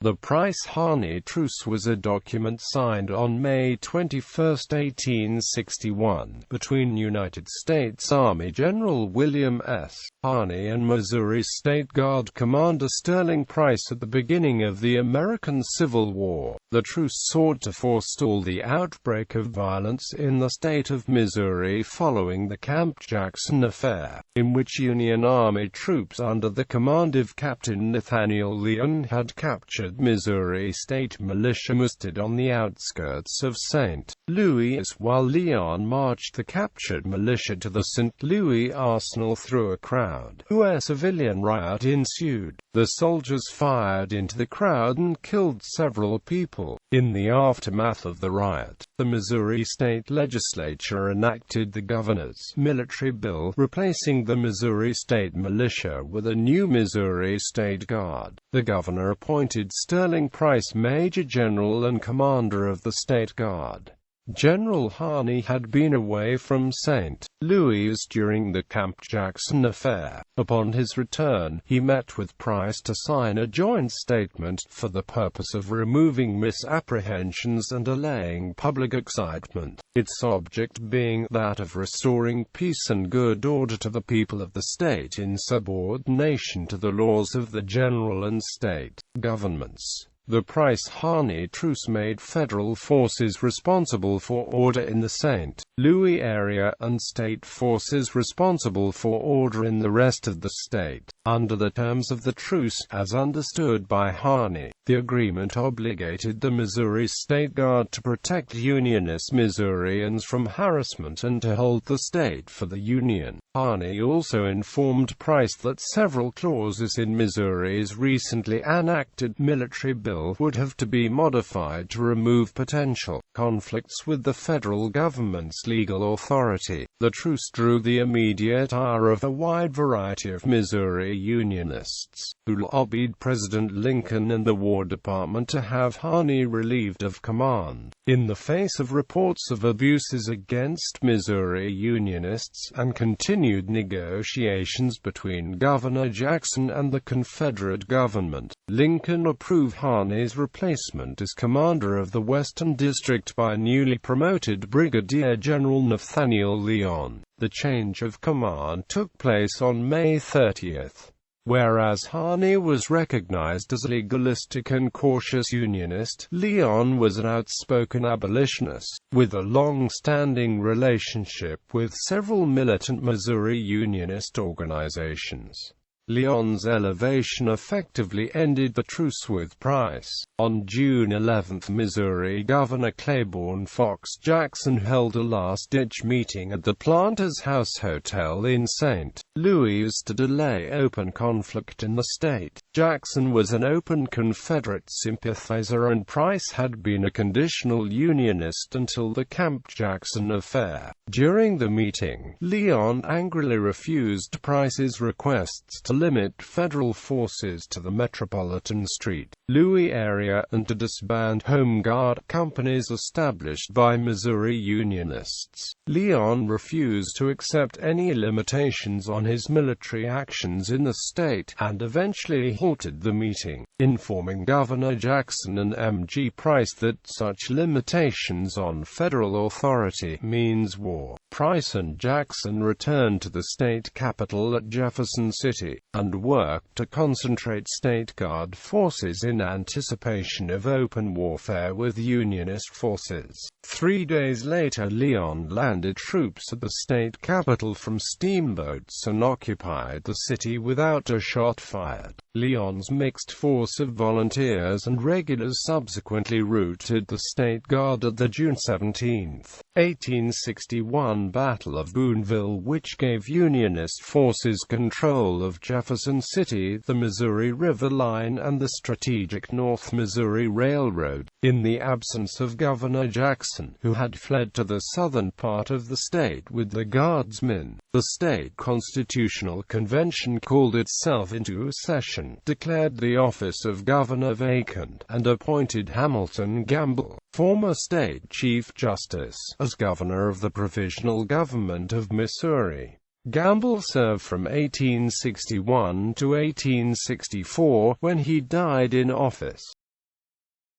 The Harney Truce was a document signed on May 21, 1861, between United States Army General William S. Harney and Missouri State Guard Commander Sterling Price at the beginning of the American Civil War. The truce sought to forestall the outbreak of violence in the state of Missouri following the Camp Jackson affair, in which Union Army troops under the command of Captain Nathaniel Lyon had captured Missouri State Militia mustered on the outskirts of St. Louis, while Lyon marched the captured militia to the St. Louis arsenal through a crowd. A civilian riot ensued. The soldiers fired into the crowd and killed several people. In the aftermath of the riot, the Missouri State Legislature enacted the governor's military bill, replacing the Missouri State Militia with a new Missouri State Guard. The governor appointed Sterling Price Major General and commander of the State Guard. General Harney had been away from St. Louis during the Camp Jackson affair. Upon his return, he met with Price to sign a joint statement for the purpose of removing misapprehensions and allaying public excitement, its object being that of restoring peace and good order to the people of the state in subordination to the laws of the general and state governments. The Price-Harney Truce made federal forces responsible for order in the St. Louis area and state forces responsible for order in the rest of the state. Under the terms of the truce, as understood by Harney, the agreement obligated the Missouri State Guard to protect Unionist Missourians from harassment and to hold the state for the Union. Harney also informed Price that several clauses in Missouri's recently enacted military bill would have to be modified to remove potential conflicts with the federal government's legal authority. The truce drew the immediate ire of a wide variety of Missouri Unionists, who lobbied President Lincoln and the War Department to have Harney relieved of command. In the face of reports of abuses against Missouri Unionists and continued negotiations between Governor Jackson and the Confederate government, Lincoln approved Harney's replacement as commander of the Western District by newly promoted Brigadier General Nathaniel Lyon. The change of command took place on May 30. Whereas Harney was recognized as a legalistic and cautious Unionist, Lyon was an outspoken abolitionist, with a long-standing relationship with several militant Missouri Unionist organizations. Lyon's elevation effectively ended the truce with Price. On June 11, Missouri Governor Claiborne Fox Jackson held a last-ditch meeting at the Planters House Hotel in St. Louis to delay open conflict in the state. Jackson was an open Confederate sympathizer and Price had been a conditional Unionist until the Camp Jackson affair. During the meeting, Lyon angrily refused Price's requests to limit federal forces to the metropolitan St. Louis area and to disband Home Guard companies established by Missouri Unionists. Lyon refused to accept any limitations on his military actions in the state, and eventually halted the meeting, informing Governor Jackson and M.G. Price that such limitations on federal authority means war. Price and Jackson returned to the state capital at Jefferson City, and worked to concentrate State Guard forces in anticipation of open warfare with Unionist forces. 3 days later, Lyon landed troops at the state capital from steamboats and occupied the city without a shot fired. Lyon's mixed force of volunteers and regulars subsequently routed the State Guard at the June 17, 1861 Battle of Boonville, which gave Unionist forces control of Jefferson City, the Missouri River line and the strategic North Missouri Railroad. In the absence of Governor Jackson, who had fled to the southern part of the state with the Guardsmen, the state constitutional convention called itself into session, declared the office of governor vacant, and appointed Hamilton Gamble, former state chief justice, as governor of the provisional government of Missouri. Gamble served from 1861 to 1864, when he died in office.